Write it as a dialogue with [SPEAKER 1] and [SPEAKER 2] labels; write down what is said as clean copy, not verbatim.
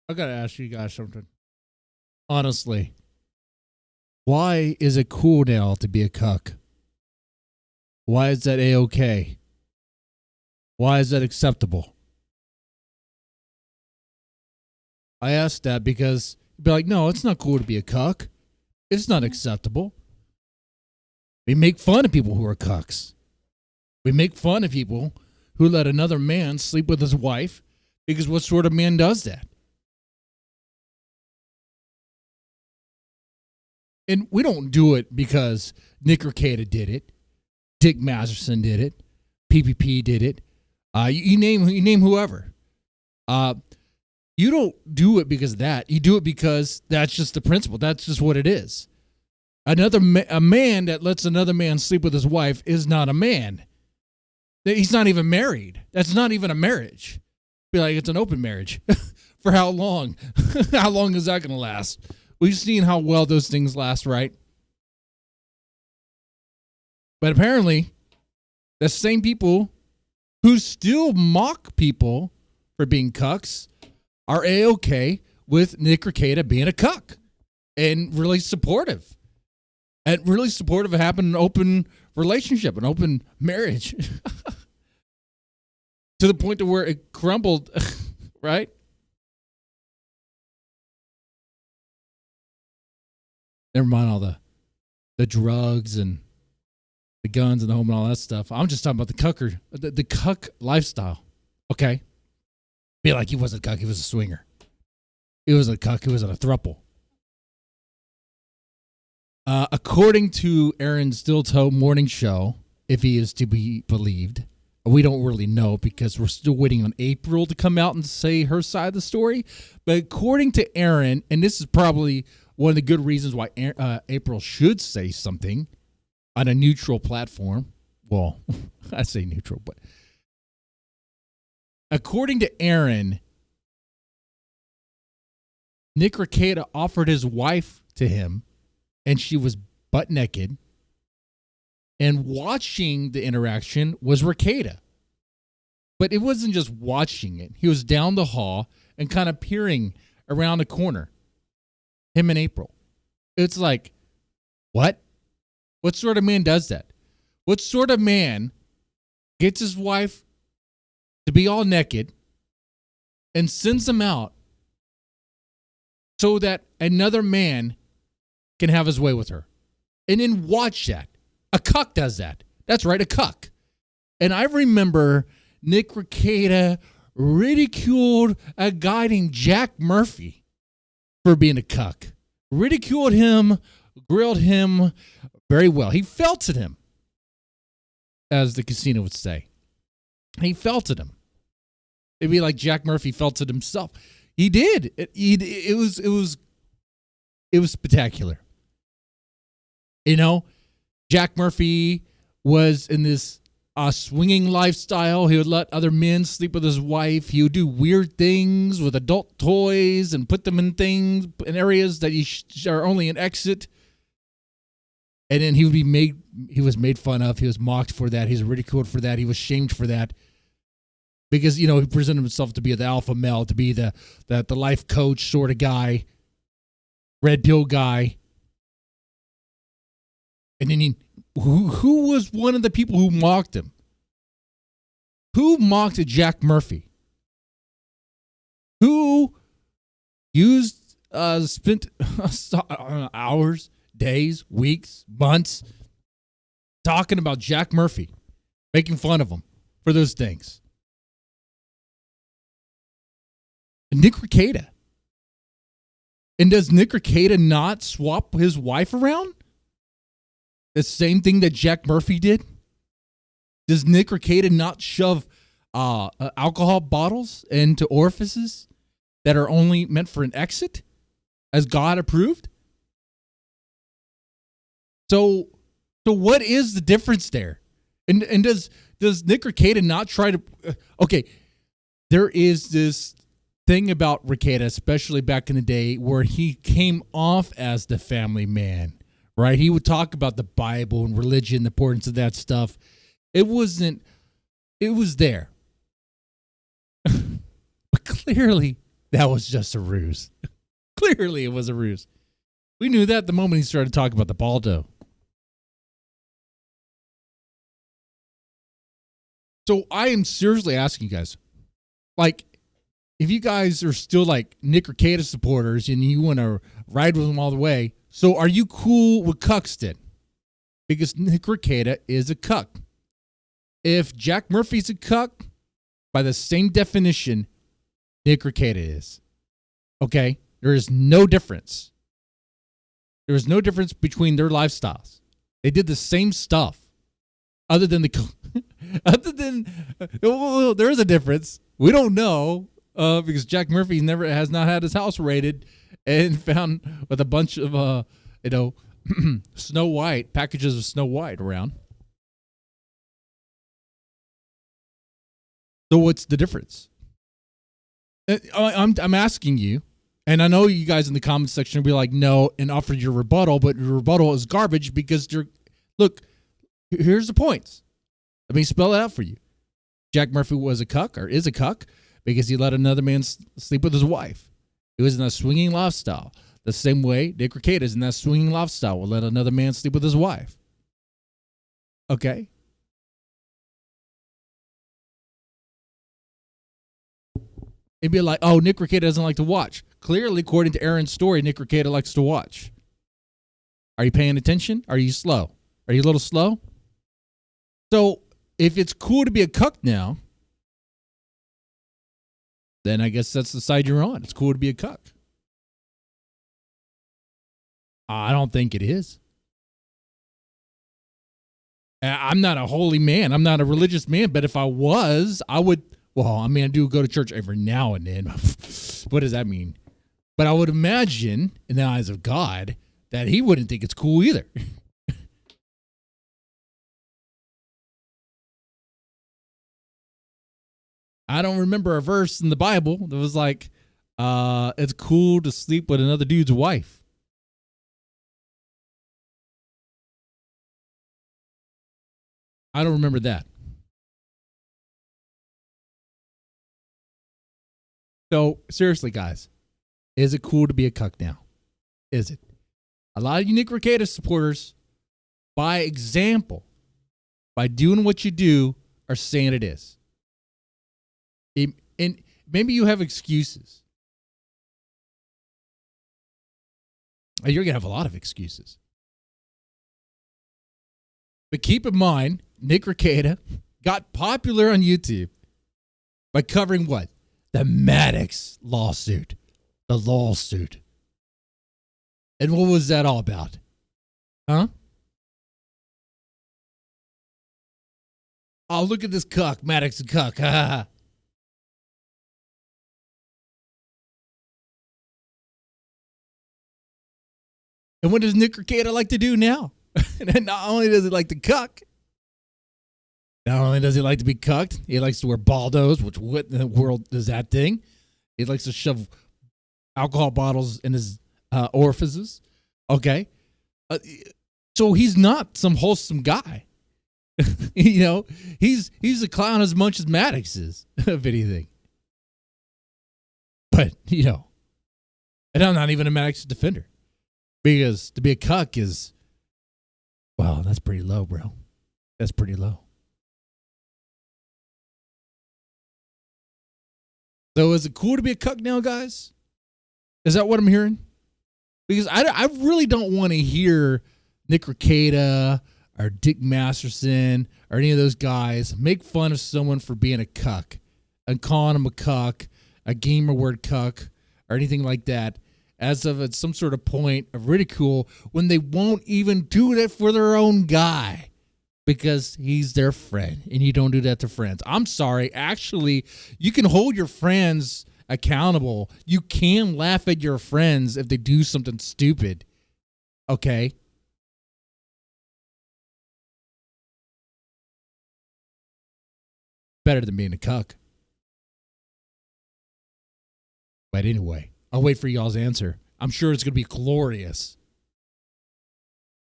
[SPEAKER 1] I gotta ask you guys something. Honestly, why is it cool now to be a cuck? Why is that a-okay? Why is that acceptable? I asked that because you'd be like, no, it's not cool to be a cuck. It's not acceptable. We make fun of people who are cucks. We make fun of people who let another man sleep with his wife, because what sort of man does that? And we don't do it because Nick Rekieta did it, Dick Masterson did it, PPP did it. You name whoever. You don't do it because of that. You do it because that's just the principle. That's just what it is. A man that lets another man sleep with his wife is not a man. He's not even married. That's not even a marriage. Be like, it's an open marriage. For how long? How long is that going to last? We've seen how well those things last, right? But apparently, the same people who still mock people for being cucks are a-okay with Nick Rekieta being a cuck and really supportive. And really supportive of having an open relationship, an open marriage. To the point to where it crumbled, right? Never mind all the drugs and the guns and the home and all that stuff. I'm just talking about the cuck lifestyle. Okay. Be like, he wasn't a cuck, he was a swinger. He was a cuck, he was in a throuple. According to Aaron Stiltoe morning show, if he is to be believed, we don't really know because we're still waiting on April to come out and say her side of the story. But according to Aaron, and this is probably one of the good reasons why April should say something on a neutral platform. Well, I say neutral, but according to Aaron, Nick Rekieta offered his wife to him, and she was butt naked. And watching the interaction was Rekieta. But it wasn't just watching it. He was down the hall and kind of peering around the corner. Him and April. It's like, what? What sort of man does that? What sort of man gets his wife to be all naked and sends them out so that another man can have his way with her? And then watch that. A cuck does that. That's right, a cuck. And I remember Nick Rekieta ridiculed a guy named Jack Murphy for being a cuck. Ridiculed him, grilled him very well. He felted him, as the casino would say. He felted him. It'd be like Jack Murphy felted himself. He did. It was spectacular. You know, Jack Murphy was in this swinging lifestyle. He would let other men sleep with his wife. He would do weird things with adult toys and put them in things, in areas that are only an exit. And then he was made fun of. He was mocked for that. He was ridiculed for that. He was shamed for that. Because, you know, he presented himself to be the alpha male, to be the life coach sort of guy, red pill guy. And then who was one of the people who mocked him? Who mocked Jack Murphy? Who spent hours, days, weeks, months talking about Jack Murphy, making fun of him for those things? Nick Rekieta. And does Nick Rekieta not swap his wife around? The same thing that Jack Murphy did? Does Nick Rekieta not shove alcohol bottles into orifices that are only meant for an exit, as God approved? So what is the difference there? And does Nick Rekieta not try to? Okay, there is this thing about Rekieta, especially back in the day, where he came off as the family man. Right? He would talk about the Bible and religion, the importance of that stuff. It was there. But clearly, That was just a ruse. Clearly, it was a ruse. We knew that the moment he started talking about the Baldo. So I am seriously asking you guys, like, if you guys are still like Nick Rekieta supporters and you want to ride with him all the way, so are you cool with Cuxton? Because Nick Rekieta is a cuck. If Jack Murphy's a cuck, by the same definition, Nick Rekieta is. Okay? There is no difference. There is no difference between their lifestyles. They did the same stuff. Other than well, there is a difference. We don't know because Jack Murphy has not had his house raided and found with a bunch of Snow White packages of Snow White around. So what's the difference? I'm asking you, and I know you guys in the comments section will be like, no, and offer your rebuttal, but your rebuttal is garbage because look, here's the points. Let me spell it out for you. Jack Murphy was a cuck or is a cuck because he let another man sleep with his wife. He was in a swinging lifestyle. The same way Nick Rekieta is in that swinging lifestyle, will let another man sleep with his wife. Okay? It'd be like, oh, Nick Rekieta doesn't like to watch. Clearly, according to Aaron's story, Nick Rekieta likes to watch. Are you paying attention? Are you slow? Are you a little slow? So, if it's cool to be a cuck now, then I guess that's the side you're on. It's cool to be a cuck. I don't think it is. I'm not a holy man. I'm not a religious man. But if I was, I would. Well, I mean, I do go to church every now and then. What does that mean? But I would imagine, in the eyes of God, that he wouldn't think it's cool either. I don't remember a verse in the Bible that was like, it's cool to sleep with another dude's wife. I don't remember that. So, seriously, guys, is it cool to be a cuck now? Is it? A lot of you Nick Rekieta supporters, by example, by doing what you do, are saying it is. And maybe you have excuses. You're going to have a lot of excuses. But keep in mind, Nick Rekieta got popular on YouTube by covering what? The Maddox lawsuit. The lawsuit. And what was that all about? Huh? Oh, look at this cuck. Maddox and cuck. Ha ha ha. And what does Nick Rekieta like to do now? And not only does he like to cuck, not only does he like to be cucked, he likes to wear baldos, which what in the world is that thing? He likes to shove alcohol bottles in his orifices. Okay. So he's not some wholesome guy. You know, he's a clown as much as Maddox is, if anything. But, you know, and I'm not even a Maddox defender. Because to be a cuck is, well, that's pretty low, bro. That's pretty low. So is it cool to be a cuck now, guys? Is that what I'm hearing? Because I really don't want to hear Nick Rekieta or Dick Masterson or any of those guys make fun of someone for being a cuck and calling him a cuck, a gamer word cuck, or anything like that, as of at some sort of point of ridicule when they won't even do that for their own guy because he's their friend, and you don't do that to friends. I'm sorry. Actually, you can hold your friends accountable. You can laugh at your friends if they do something stupid. Okay? Better than being a cuck. But anyway, I'll wait for y'all's answer. I'm sure it's going to be glorious.